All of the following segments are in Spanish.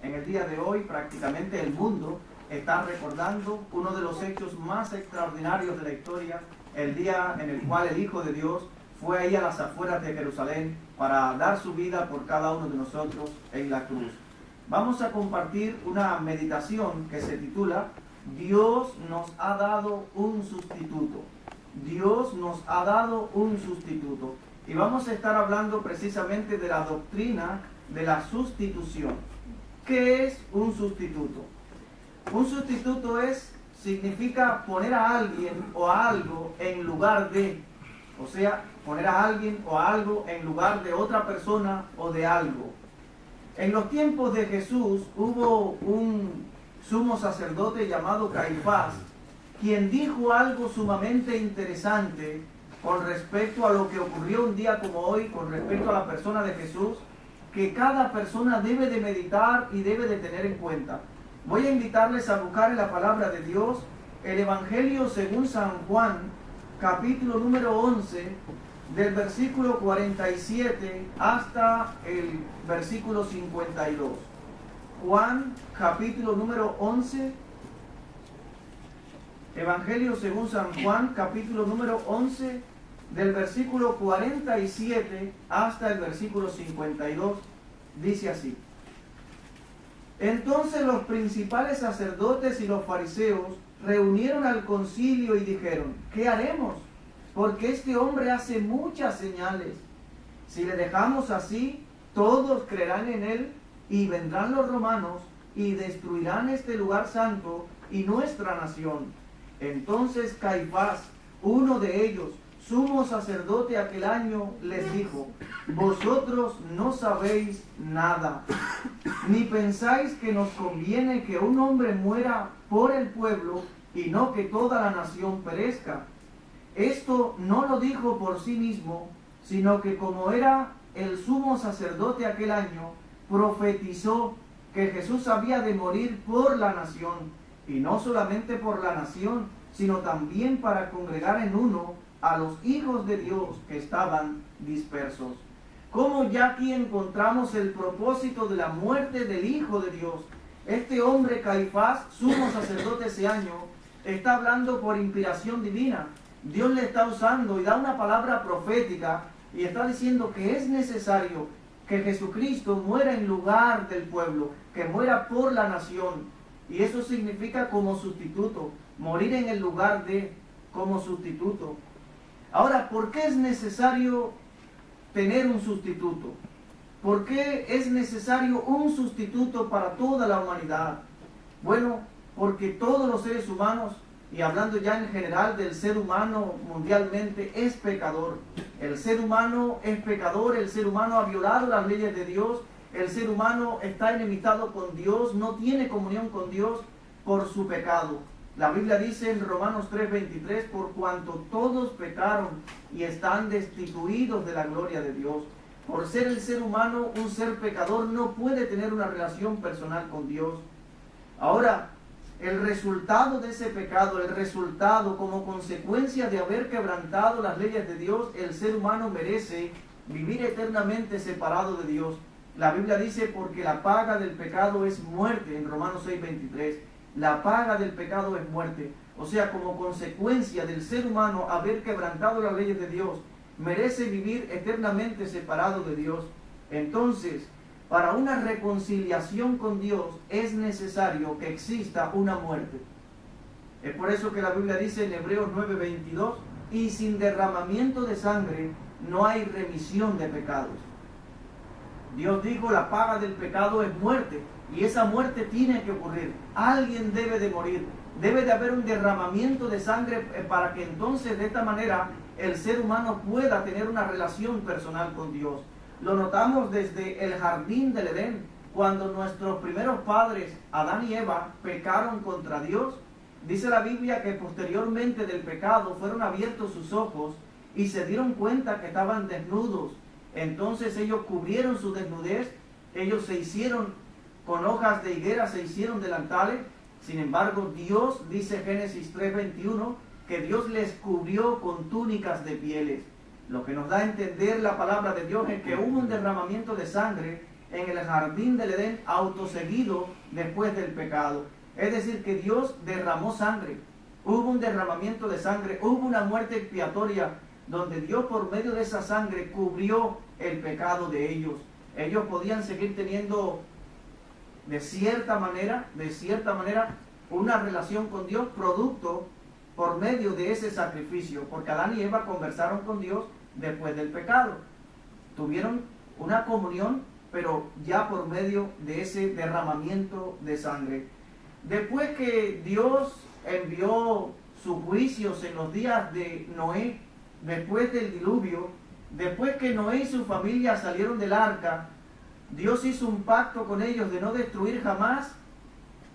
En el día de hoy prácticamente el mundo está recordando uno de los hechos más extraordinarios de la historia, el día en el cual el Hijo de Dios fue ahí a las afueras de Jerusalén para dar su vida por cada uno de nosotros en la cruz. Vamos a compartir una meditación que se titula Dios nos ha dado un sustituto. Dios nos ha dado un sustituto. Y vamos a estar hablando precisamente de la doctrina de la sustitución. ¿Qué es un sustituto? Un sustituto significa poner a alguien o a algo en lugar de, o sea, poner a alguien o a algo en lugar de otra persona o de algo. En los tiempos de Jesús hubo un sumo sacerdote llamado Caifás, quien dijo algo sumamente interesante con respecto a lo que ocurrió un día como hoy, con respecto a la persona de Jesús, que cada persona debe de meditar y debe de tener en cuenta. Voy a invitarles a buscar en la palabra de Dios el Evangelio según San Juan, capítulo número 11, del versículo 47 hasta el versículo 52. Juan, capítulo número 11, Evangelio según San Juan, capítulo número 11, del versículo 47 hasta el versículo 52, dice así. Entonces los principales sacerdotes y los fariseos reunieron al concilio y dijeron, ¿qué haremos? Porque este hombre hace muchas señales. Si le dejamos así, todos creerán en él y vendrán los romanos y destruirán este lugar santo y nuestra nación. Entonces Caifás, uno de ellos, sumo sacerdote aquel año, les dijo, vosotros no sabéis nada, ni pensáis que nos conviene que un hombre muera por el pueblo y no que toda la nación perezca. Esto no lo dijo por sí mismo, sino que como era el sumo sacerdote aquel año, profetizó que Jesús había de morir por la nación, y no solamente por la nación, sino también para congregar en uno a los hijos de Dios que estaban dispersos. Como ya aquí encontramos el propósito de la muerte del Hijo de Dios. Este hombre Caifás, sumo sacerdote ese año, está hablando por inspiración divina. Dios le está usando y da una palabra profética y está diciendo que es necesario que Jesucristo muera en lugar del pueblo, que muera por la nación. Y eso significa como sustituto, morir en el lugar de, como sustituto. Ahora, ¿por qué es necesario tener un sustituto? ¿Por qué es necesario un sustituto para toda la humanidad? Bueno, porque todos los seres humanos, y hablando ya en general del ser humano mundialmente, es pecador. El ser humano es pecador, el ser humano ha violado las leyes de Dios, el ser humano está enemistado con Dios, no tiene comunión con Dios por su pecado. La Biblia dice en Romanos 3:23, por cuanto todos pecaron y están destituidos de la gloria de Dios. Por ser el ser humano un ser pecador, no puede tener una relación personal con Dios. Ahora, el resultado de ese pecado, el resultado como consecuencia de haber quebrantado las leyes de Dios, el ser humano merece vivir eternamente separado de Dios. La Biblia dice, porque la paga del pecado es muerte, en Romanos 6:23. La paga del pecado es muerte. O sea, como consecuencia del ser humano haber quebrantado las leyes de Dios, merece vivir eternamente separado de Dios. Entonces, para una reconciliación con Dios es necesario que exista una muerte. Es por eso que la Biblia dice en Hebreos 9:22, y sin derramamiento de sangre no hay remisión de pecados. Dios dijo, la paga del pecado es muerte, y esa muerte tiene que ocurrir. Alguien debe de morir. Debe de haber un derramamiento de sangre para que entonces de esta manera el ser humano pueda tener una relación personal con Dios. Lo notamos desde el jardín del Edén, cuando nuestros primeros padres, Adán y Eva, pecaron contra Dios. Dice la Biblia que posteriormente del pecado fueron abiertos sus ojos y se dieron cuenta que estaban desnudos. Entonces ellos cubrieron su desnudez, ellos se hicieron con hojas de higuera, se hicieron delantales. Sin embargo, Dios, dice Génesis 3:21, que Dios les cubrió con túnicas de pieles. Lo que nos da a entender la palabra de Dios es que hubo un derramamiento de sangre en el jardín del Edén, autoseguido después del pecado. Es decir, que Dios derramó sangre. Hubo un derramamiento de sangre, hubo una muerte expiatoria, donde Dios por medio de esa sangre cubrió el pecado de ellos. Ellos podían seguir teniendo de cierta manera, una relación con Dios, producto por medio de ese sacrificio, porque Adán y Eva conversaron con Dios después del pecado. Tuvieron una comunión, pero ya por medio de ese derramamiento de sangre. Después que Dios envió sus juicios en los días de Noé, después del diluvio, después que Noé y su familia salieron del arca, Dios hizo un pacto con ellos de no destruir jamás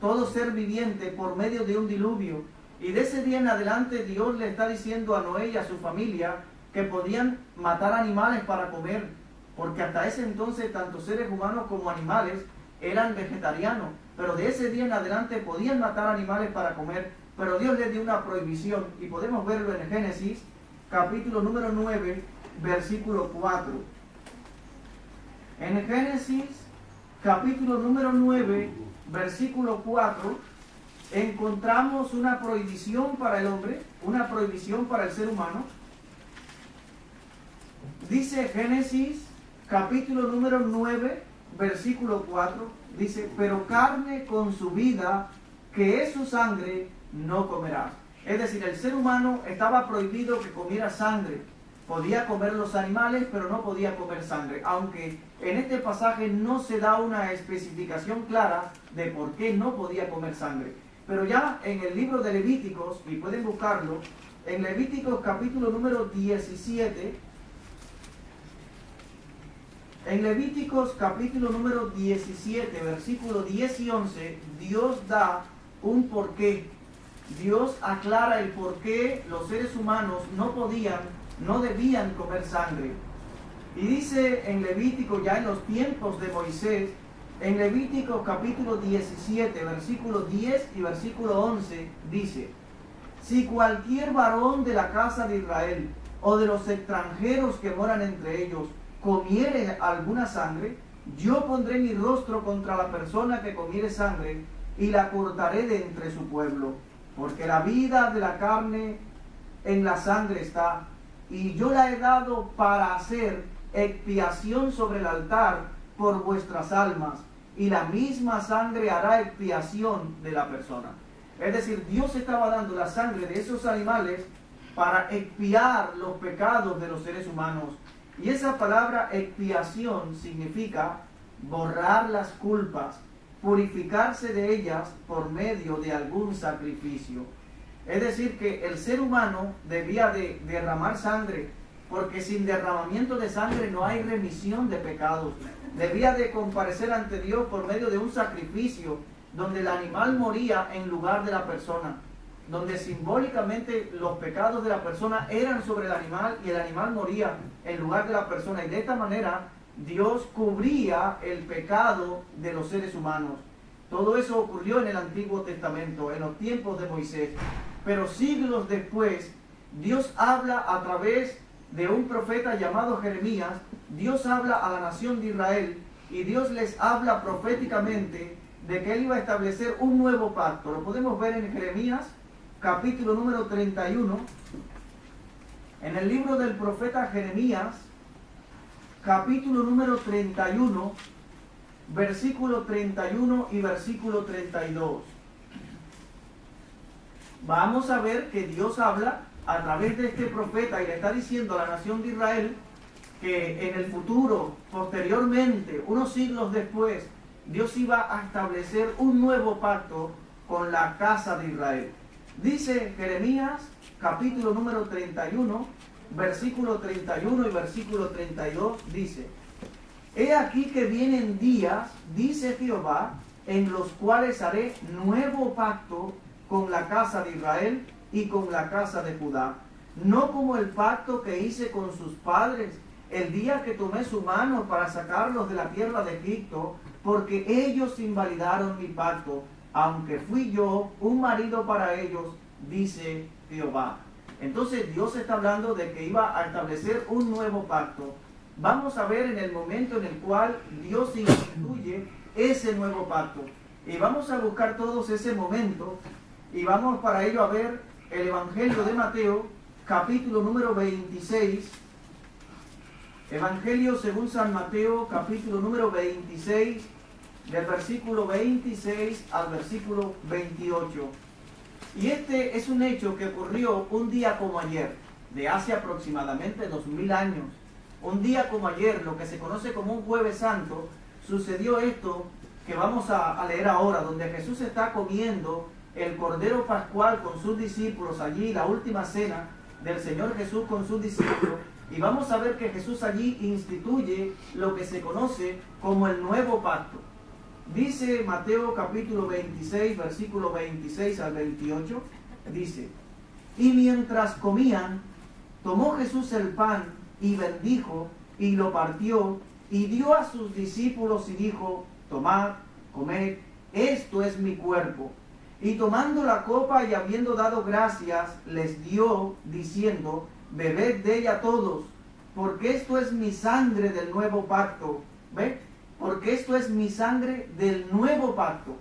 todo ser viviente por medio de un diluvio. Y de ese día en adelante Dios le está diciendo a Noé y a su familia que podían matar animales para comer, porque hasta ese entonces tanto seres humanos como animales eran vegetarianos, pero de ese día en adelante podían matar animales para comer, pero Dios les dio una prohibición, y podemos verlo en Génesis, capítulo número 9, versículo 4. En Génesis, capítulo número 9, versículo 4, encontramos una prohibición para el hombre, una prohibición para el ser humano. Dice Génesis, capítulo número 9, versículo 4, dice, pero carne con su vida, que es su sangre, no comerás. Es decir, el ser humano estaba prohibido que comiera sangre. Podía comer los animales, pero no podía comer sangre. Aunque en este pasaje no se da una especificación clara de por qué no podía comer sangre. Pero ya en el libro de Levíticos, y pueden buscarlo, en Levíticos capítulo número 17, en Levíticos capítulo número 17, versículo 10 y 11, Dios da un porqué. Dios aclara el por qué los seres humanos no debían comer sangre. Y dice en Levítico, ya en los tiempos de Moisés, en Levítico capítulo 17, versículo 10 y versículo 11, dice, si cualquier varón de la casa de Israel o de los extranjeros que moran entre ellos comiere alguna sangre, yo pondré mi rostro contra la persona que comiere sangre y la cortaré de entre su pueblo, porque la vida de la carne en la sangre está, y yo la he dado para hacer expiación sobre el altar por vuestras almas, y la misma sangre hará expiación de la persona. Es decir, Dios estaba dando la sangre de esos animales para expiar los pecados de los seres humanos. Y esa palabra expiación significa borrar las culpas, purificarse de ellas por medio de algún sacrificio. Es decir, que el ser humano debía de derramar sangre, porque sin derramamiento de sangre no hay remisión de pecados. Debía de comparecer ante Dios por medio de un sacrificio, donde el animal moría en lugar de la persona, donde simbólicamente los pecados de la persona eran sobre el animal y el animal moría en lugar de la persona. Y de esta manera Dios cubría el pecado de los seres humanos. Todo eso ocurrió en el Antiguo Testamento, en los tiempos de Moisés. Pero siglos después, Dios habla a través de un profeta llamado Jeremías. Dios habla a la nación de Israel y Dios les habla proféticamente de que Él iba a establecer un nuevo pacto. Lo podemos ver en Jeremías, capítulo número 31. En el libro del profeta Jeremías, capítulo número 31, versículo 31 y versículo 32. Vamos a ver que Dios habla a través de este profeta y le está diciendo a la nación de Israel que en el futuro, posteriormente, unos siglos después, Dios iba a establecer un nuevo pacto con la casa de Israel. Dice Jeremías, capítulo número 31, versículo 31 y versículo 32, dice: He aquí que vienen días, dice Jehová, en los cuales haré nuevo pacto con la casa de Israel y con la casa de Judá, no como el pacto que hice con sus padres el día que tomé su mano para sacarlos de la tierra de Egipto, porque ellos invalidaron mi pacto, aunque fui yo un marido para ellos, dice Jehová. Entonces Dios está hablando de que iba a establecer un nuevo pacto. vamos a ver en el momento en el cual Dios instituye ese nuevo pacto. Y vamos a buscar todos ese momento y vamos para ello a ver el Evangelio de Mateo, capítulo número 26. Evangelio según San Mateo, capítulo número 26, del versículo 26 al versículo 28. Y este es un hecho que ocurrió un día como ayer, de hace aproximadamente 2000 años. Un día como ayer, lo que se conoce como un Jueves Santo, sucedió esto que vamos a leer ahora, donde Jesús está comiendo el Cordero Pascual con sus discípulos allí, la última cena del Señor Jesús con sus discípulos, y vamos a ver que Jesús allí instituye lo que se conoce como el nuevo pacto. Dice Mateo capítulo 26, versículo 26 al 28, dice: y mientras comían, tomó Jesús el pan y bendijo y lo partió y dio a sus discípulos y dijo: tomad, comed, esto es mi cuerpo. Y tomando la copa y habiendo dado gracias, les dio, diciendo: bebed de ella todos, porque esto es mi sangre del nuevo pacto. ¿Ve? Porque esto es mi sangre del nuevo pacto,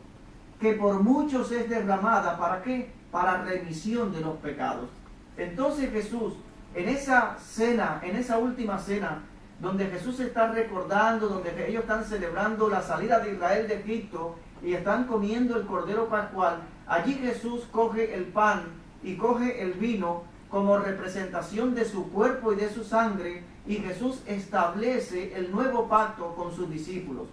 que por muchos es derramada. ¿Para qué? Para remisión de los pecados. Entonces Jesús, en esa cena, en esa última cena, donde Jesús está recordando, donde ellos están celebrando la salida de Israel de Egipto y están comiendo el Cordero Pascual, allí Jesús coge el pan y coge el vino como representación de su cuerpo y de su sangre, y Jesús establece el nuevo pacto con sus discípulos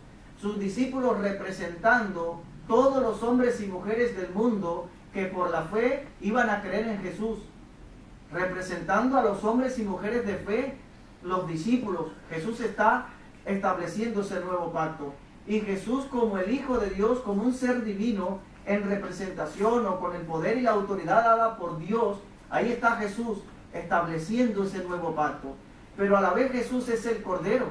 representando todos los hombres y mujeres del mundo que por la fe iban a creer en Jesús, representando a los hombres y mujeres de fe, los discípulos. Jesús está estableciendo ese nuevo pacto, y Jesús, como el Hijo de Dios, como un ser divino en representación o con el poder y la autoridad dada por Dios, ahí está Jesús estableciendo ese nuevo pacto. Pero a la vez Jesús es el Cordero,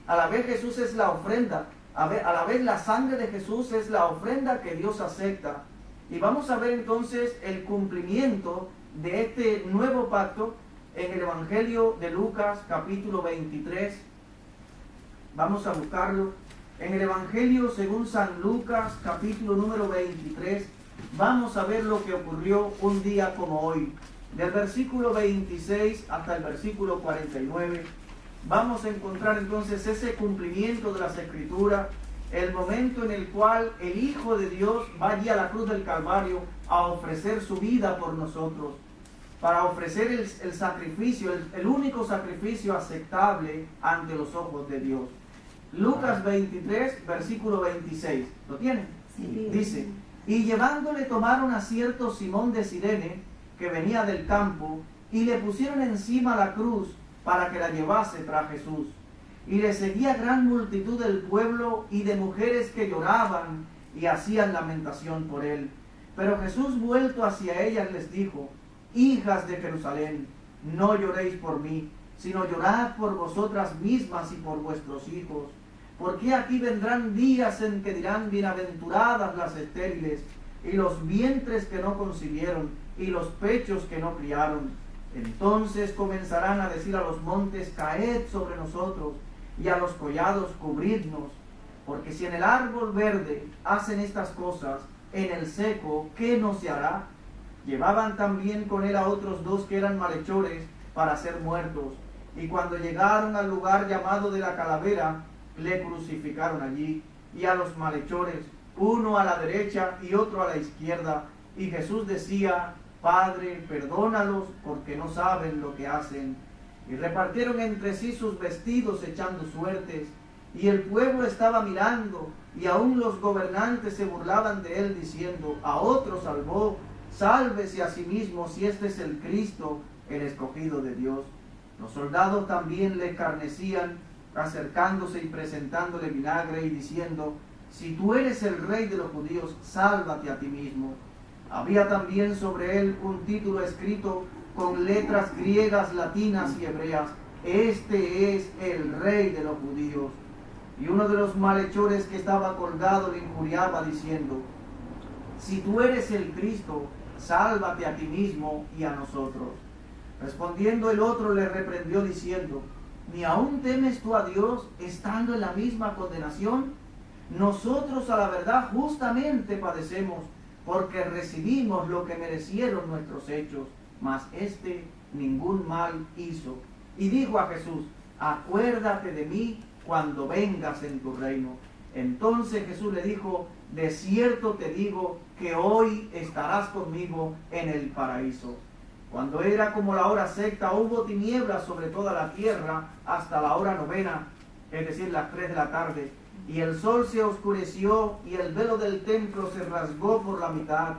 a la vez Jesús es la ofrenda, a la vez la sangre de Jesús es la ofrenda que Dios acepta. Y vamos a ver entonces el cumplimiento de este nuevo pacto en el Evangelio de Lucas, capítulo 23. Vamos a buscarlo. En el Evangelio según San Lucas, capítulo número 23, vamos a ver lo que ocurrió un día como hoy. Del versículo 26 hasta el versículo 49, vamos a encontrar entonces ese cumplimiento de las Escrituras, el momento en el cual el Hijo de Dios va allí a la cruz del Calvario a ofrecer su vida por nosotros, para ofrecer el sacrificio, el único sacrificio aceptable ante los ojos de Dios. Lucas 23, versículo 26. ¿Lo tienen? Sí. Dice: y llevándole tomaron a cierto Simón de Cirene, que venía del campo, y le pusieron encima la cruz para que la llevase tras Jesús. Y le seguía gran multitud del pueblo y de mujeres que lloraban y hacían lamentación por él. Pero Jesús, vuelto hacia ellas, les dijo: hijas de Jerusalén, no lloréis por mí, sino llorad por vosotras mismas y por vuestros hijos. Porque aquí vendrán días en que dirán: bienaventuradas las estériles, y los vientres que no concibieron, y los pechos que no criaron. Entonces comenzarán a decir a los montes: caed sobre nosotros, y a los collados: cubridnos. Porque si en el árbol verde hacen estas cosas, en el seco, ¿qué no se hará? Llevaban también con él a otros dos que eran malhechores para ser muertos. Y cuando llegaron al lugar llamado de la Calavera, le crucificaron allí, y a los malhechores, uno a la derecha y otro a la izquierda. Y Jesús decía: Padre, perdónalos, porque no saben lo que hacen. Y repartieron entre sí sus vestidos echando suertes. Y el pueblo estaba mirando, y aún los gobernantes se burlaban de él, diciendo: a otro salvó, sálvese a sí mismo, si este es el Cristo, el escogido de Dios. Los soldados también le escarnecían, acercándose y presentándole vinagre, y diciendo: si tú eres el rey de los judíos, sálvate a ti mismo. Había también sobre él un título escrito con letras griegas, latinas y hebreas: este es el rey de los judíos. Y uno de los malhechores que estaba colgado le injuriaba, diciendo: si tú eres el Cristo, sálvate a ti mismo y a nosotros. Respondiendo el otro le reprendió, diciendo: ¿Ni aún temes tú a Dios estando en la misma condenación? Nosotros a la verdad justamente padecemos, porque recibimos lo que merecieron nuestros hechos, mas éste ningún mal hizo. Y dijo a Jesús: acuérdate de mí cuando vengas en tu reino. Entonces Jesús le dijo: de cierto te digo que hoy estarás conmigo en el paraíso. Cuando era como la hora sexta, hubo tinieblas sobre toda la tierra hasta la hora novena, es decir, las 3 de la tarde. Y el sol se oscureció y el velo del templo se rasgó por la mitad.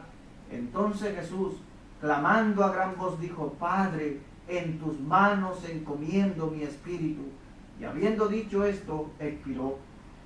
Entonces Jesús, clamando a gran voz, dijo: Padre, en tus manos encomiendo mi espíritu. Y habiendo dicho esto, expiró.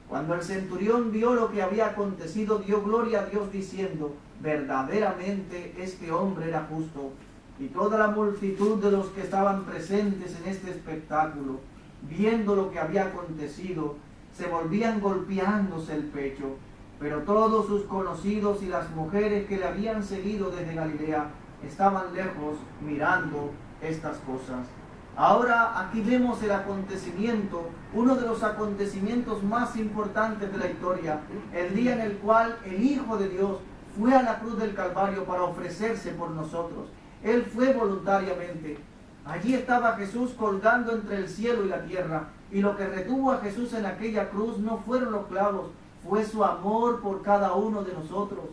Cuando el centurión vio lo que había acontecido, dio gloria a Dios diciendo: verdaderamente este hombre era justo. Y toda la multitud de los que estaban presentes en este espectáculo, viendo lo que había acontecido, se volvían golpeándose el pecho. Pero todos sus conocidos y las mujeres que le habían seguido desde Galilea estaban lejos mirando estas cosas. Ahora aquí vemos el acontecimiento, uno de los acontecimientos más importantes de la historia, el día en el cual el Hijo de Dios fue a la cruz del Calvario para ofrecerse por nosotros. Él fue voluntariamente. Allí estaba Jesús colgando entre el cielo y la tierra, y lo que retuvo a Jesús en aquella cruz no fueron los clavos, fue su amor por cada uno de nosotros,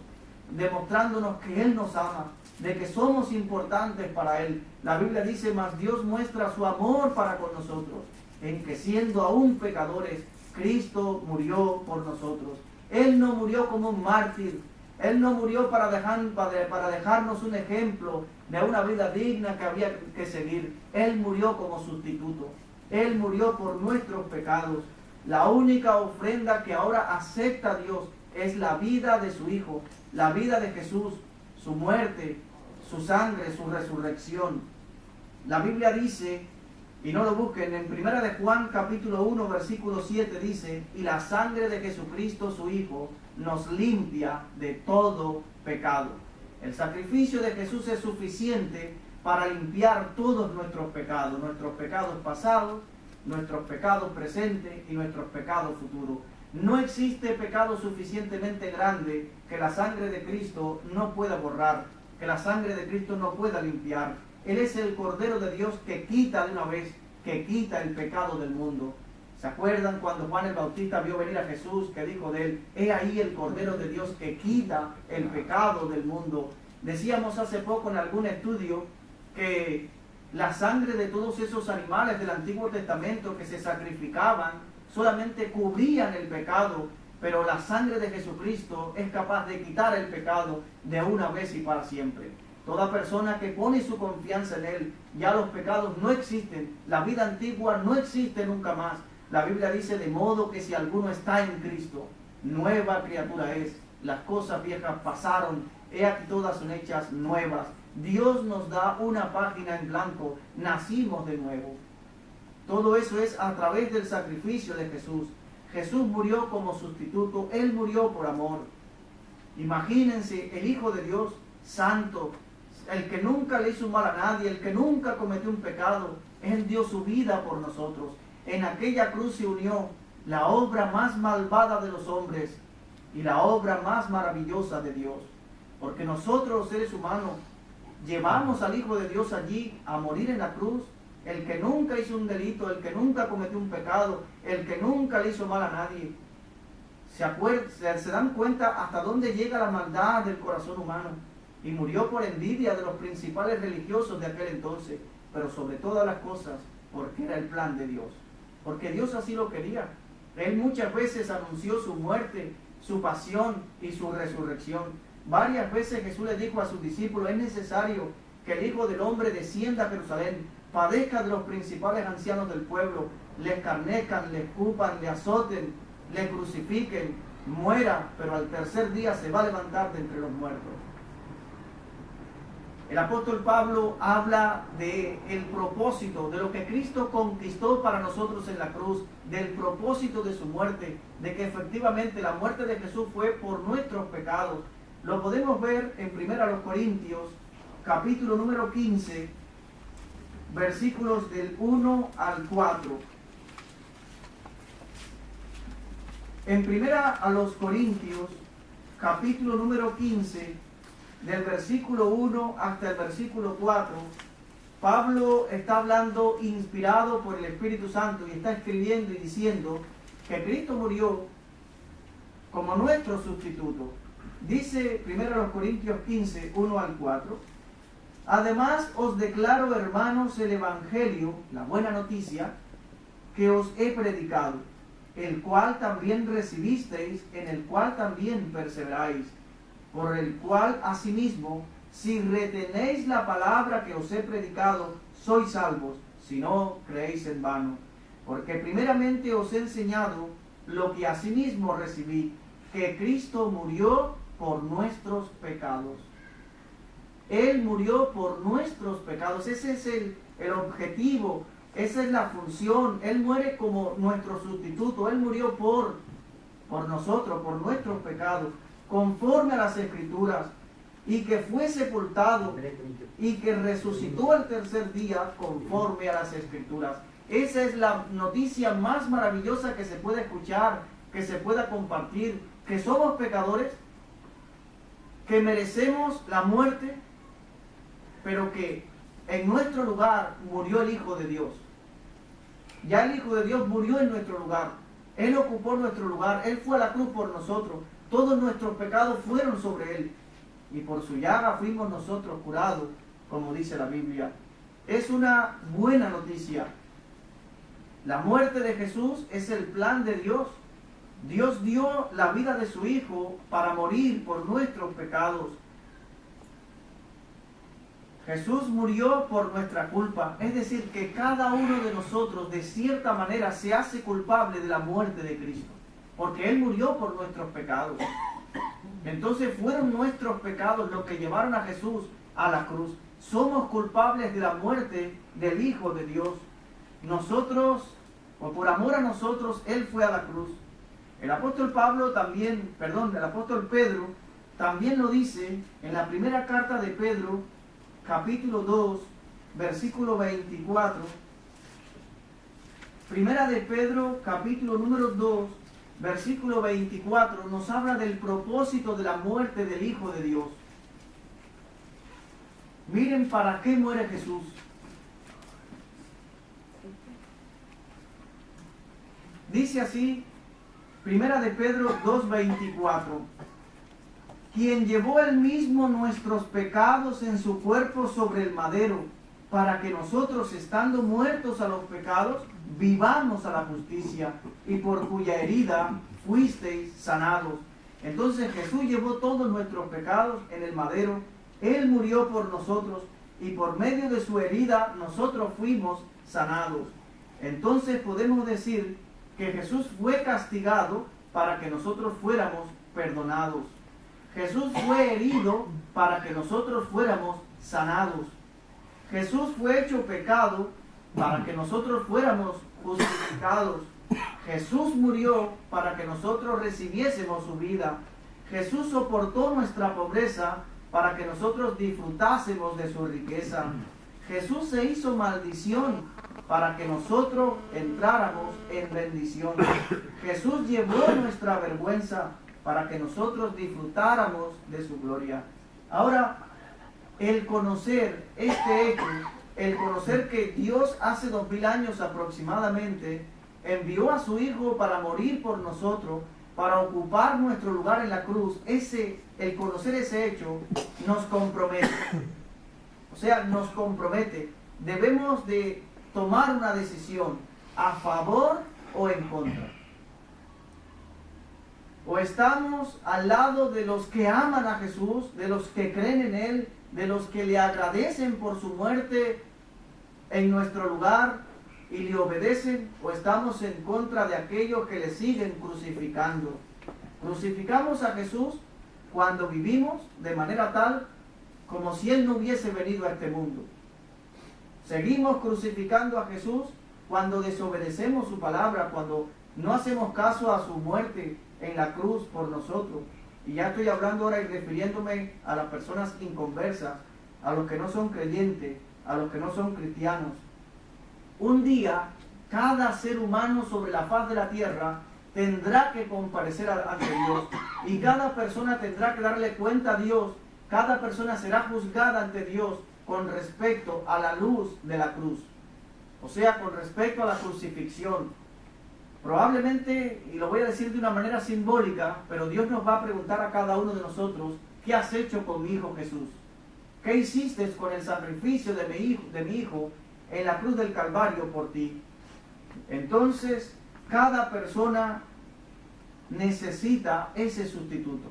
demostrándonos que Él nos ama, de que somos importantes para Él. La Biblia dice: mas Dios muestra su amor para con nosotros, en que siendo aún pecadores, Cristo murió por nosotros. Él no murió como un mártir, Él no murió para dejarnos un ejemplo de una vida digna que había que seguir. Él murió como sustituto. Él murió por nuestros pecados. La única ofrenda que ahora acepta Dios es la vida de su Hijo, la vida de Jesús, su muerte, su sangre, su resurrección. La Biblia dice, y no lo busquen, en 1 de Juan capítulo 1 versículo 7 dice: y la sangre de Jesucristo su Hijo nos limpia de todo pecado. El sacrificio de Jesús es suficiente para limpiar todos nuestros pecados pasados, nuestros pecados presentes y nuestros pecados futuros. No existe pecado suficientemente grande que la sangre de Cristo no pueda borrar, que la sangre de Cristo no pueda limpiar. Él es el Cordero de Dios que quita de una vez, que quita el pecado del mundo. ¿Se acuerdan cuando Juan el Bautista vio venir a Jesús, que dijo de él: he ahí el Cordero de Dios que quita el pecado del mundo? Decíamos hace poco en algún estudio que la sangre de todos esos animales del Antiguo Testamento que se sacrificaban solamente cubrían el pecado, pero la sangre de Jesucristo es capaz de quitar el pecado de una vez y para siempre. Toda persona que pone su confianza en Él, ya los pecados no existen, la vida antigua no existe nunca más. La Biblia dice: de modo que si alguno está en Cristo, nueva criatura es. Las cosas viejas pasaron, he aquí todas son hechas nuevas. Dios nos da una página en blanco, nacimos de nuevo. Todo eso es a través del sacrificio de Jesús. Jesús murió como sustituto, Él murió por amor. Imagínense, el Hijo de Dios, santo, el que nunca le hizo mal a nadie, el que nunca cometió un pecado, Él dio su vida por nosotros. En aquella cruz se unió la obra más malvada de los hombres y la obra más maravillosa de Dios. Porque nosotros los seres humanos llevamos al Hijo de Dios allí a morir en la cruz. El que nunca hizo un delito, el que nunca cometió un pecado, el que nunca le hizo mal a nadie. Se dan cuenta hasta dónde llega la maldad del corazón humano. Y murió por envidia de los principales religiosos de aquel entonces, pero sobre todas las cosas, porque era el plan de Dios. Porque Dios así lo quería. Él muchas veces anunció su muerte, su pasión y su resurrección. Varias veces Jesús le dijo a sus discípulos: es necesario que el Hijo del Hombre descienda a Jerusalén, padezca de los principales ancianos del pueblo, le escarnezcan, le escupan, le azoten, le crucifiquen, muera, pero al tercer día se va a levantar de entre los muertos. El apóstol Pablo habla del propósito, de lo que Cristo conquistó para nosotros en la cruz, del propósito de su muerte, de que efectivamente la muerte de Jesús fue por nuestros pecados. Lo podemos ver en 1 Corintios, capítulo número 15, versículos del 1 al 4. En primera a los Corintios, capítulo número 15, del versículo 1 hasta el versículo 4, Pablo está hablando inspirado por el Espíritu Santo y está escribiendo y diciendo que Cristo murió como nuestro sustituto. Dice primero a los Corintios 15, 1 al 4, además os declaro, hermanos, el Evangelio, la buena noticia, que os he predicado, el cual también recibisteis, en el cual también perseveráis, por el cual asimismo, si retenéis la palabra que os he predicado, sois salvos, si no creéis en vano. Porque primeramente os he enseñado lo que asimismo recibí, que Cristo murió por nuestros pecados. Él murió por nuestros pecados. Ese es el objetivo, esa es la función. Él muere como nuestro sustituto. Él murió por nosotros, por nuestros pecados, conforme a las Escrituras, y que fue sepultado y que resucitó el tercer día conforme a las Escrituras. Esa es la noticia más maravillosa que se puede escuchar, que se pueda compartir, que somos pecadores, que merecemos la muerte, pero que en nuestro lugar murió el Hijo de Dios. Ya el Hijo de Dios murió en nuestro lugar. Él ocupó nuestro lugar. Él fue a la cruz por nosotros. Todos nuestros pecados fueron sobre Él. Y por su llaga fuimos nosotros curados, como dice la Biblia. Es una buena noticia. La muerte de Jesús es el plan de Dios. Dios dio la vida de su Hijo para morir por nuestros pecados. Jesús murió por nuestra culpa. Es decir, que cada uno de nosotros de cierta manera se hace culpable de la muerte de Cristo. Porque Él murió por nuestros pecados. Entonces fueron nuestros pecados los que llevaron a Jesús a la cruz. Somos culpables de la muerte del Hijo de Dios. Nosotros, o por amor a nosotros, Él fue a la cruz. El apóstol el apóstol Pedro también lo dice en la primera carta de Pedro, capítulo 2, versículo 24. Primera de Pedro, capítulo número 2, versículo 24, nos habla del propósito de la muerte del Hijo de Dios. Miren para qué muere Jesús. Dice así, Primera de Pedro 2:24, quien llevó él mismo nuestros pecados en su cuerpo sobre el madero, para que nosotros, estando muertos a los pecados, vivamos a la justicia, y por cuya herida fuisteis sanados. Entonces Jesús llevó todos nuestros pecados en el madero, Él murió por nosotros, y por medio de su herida nosotros fuimos sanados. Entonces podemos decir que Jesús fue castigado para que nosotros fuéramos perdonados. Jesús fue herido para que nosotros fuéramos sanados. Jesús fue hecho pecado para que nosotros fuéramos justificados. Jesús murió para que nosotros recibiésemos su vida. Jesús soportó nuestra pobreza para que nosotros disfrutásemos de su riqueza. Jesús se hizo maldición para que nosotros entráramos en bendición. Jesús llevó nuestra vergüenza para que nosotros disfrutáramos de su gloria. Ahora, el conocer este hecho, el conocer que Dios hace 2000 años aproximadamente envió a su Hijo para morir por nosotros, para ocupar nuestro lugar en la cruz, el conocer ese hecho nos compromete. O sea, nos compromete. Debemos de tomar una decisión a favor o en contra. O estamos al lado de los que aman a Jesús, de los que creen en Él, de los que le agradecen por su muerte en nuestro lugar y le obedecen, o estamos en contra de aquellos que le siguen crucificando. Crucificamos a Jesús cuando vivimos de manera tal como si Él no hubiese venido a este mundo. Seguimos crucificando a Jesús cuando desobedecemos su palabra, cuando no hacemos caso a su muerte en la cruz por nosotros. Y ya estoy hablando ahora y refiriéndome a las personas inconversas, a los que no son creyentes, a los que no son cristianos. Un día, cada ser humano sobre la faz de la tierra tendrá que comparecer ante Dios y cada persona tendrá que darle cuenta a Dios. Cada persona será juzgada ante Dios con respecto a la luz de la cruz, o sea, con respecto a la crucifixión. Probablemente, y lo voy a decir de una manera simbólica, pero Dios nos va a preguntar a cada uno de nosotros: ¿qué has hecho con mi Hijo Jesús? ¿Qué hiciste con el sacrificio de mi hijo en la cruz del Calvario por ti? Entonces, cada persona necesita ese sustituto.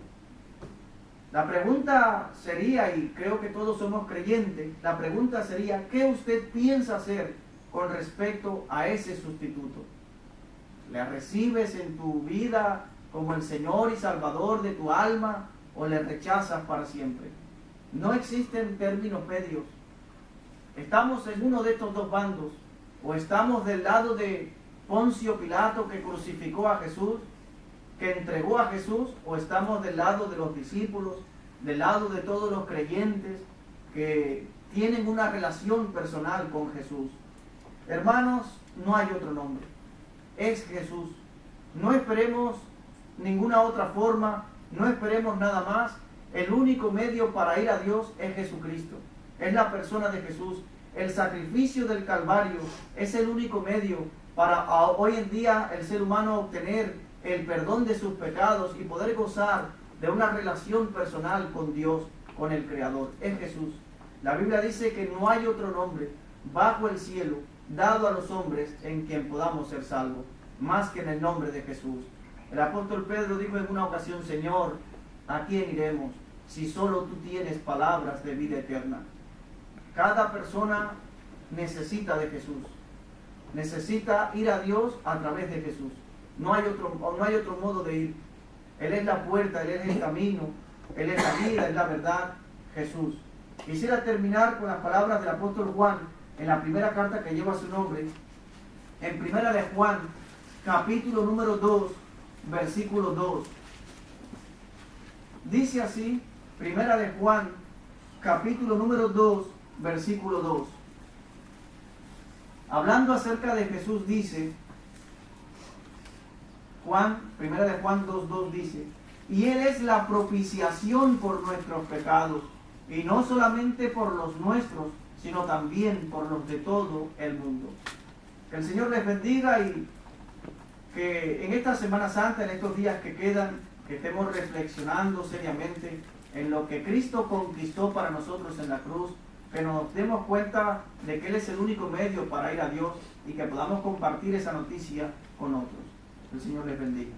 La pregunta sería, y creo que todos somos creyentes, la pregunta sería: ¿qué usted piensa hacer con respecto a ese sustituto? ¿Le recibes en tu vida como el Señor y Salvador de tu alma o le rechazas para siempre? No existen términos medios. Estamos en uno de estos dos bandos, o estamos del lado de Poncio Pilato, que crucificó a Jesús, que entregó a Jesús, o estamos del lado de los discípulos, del lado de todos los creyentes que tienen una relación personal con Jesús. Hermanos, no hay otro nombre, es Jesús. No esperemos ninguna otra forma, no esperemos nada más. El único medio para ir a Dios es Jesucristo, es la persona de Jesús. El sacrificio del Calvario es el único medio para hoy en día el ser humano obtener el perdón de sus pecados y poder gozar de una relación personal con Dios, con el Creador. Es Jesús. La Biblia dice que no hay otro nombre bajo el cielo dado a los hombres en quien podamos ser salvos, más que en el nombre de Jesús. El apóstol Pedro dijo en una ocasión: Señor, ¿a quién iremos si solo tú tienes palabras de vida eterna? Cada persona necesita de Jesús, necesita ir a Dios a través de Jesús. No hay otro modo de ir. Él es la puerta, Él es el camino, Él es la vida, es la verdad, Jesús. Quisiera terminar con las palabras del apóstol Juan en la primera carta que lleva su nombre, en primera de Juan, capítulo número 2, versículo 2. Dice así, primera de Juan, capítulo número 2, versículo 2. Hablando acerca de Jesús dice, primera de Juan 2:2 dice: y Él es la propiciación por nuestros pecados, y no solamente por los nuestros, sino también por los de todo el mundo. Que el Señor les bendiga y que en esta Semana Santa, en estos días que quedan, que estemos reflexionando seriamente en lo que Cristo conquistó para nosotros en la cruz, que nos demos cuenta de que Él es el único medio para ir a Dios y que podamos compartir esa noticia con otros. El Señor les bendiga.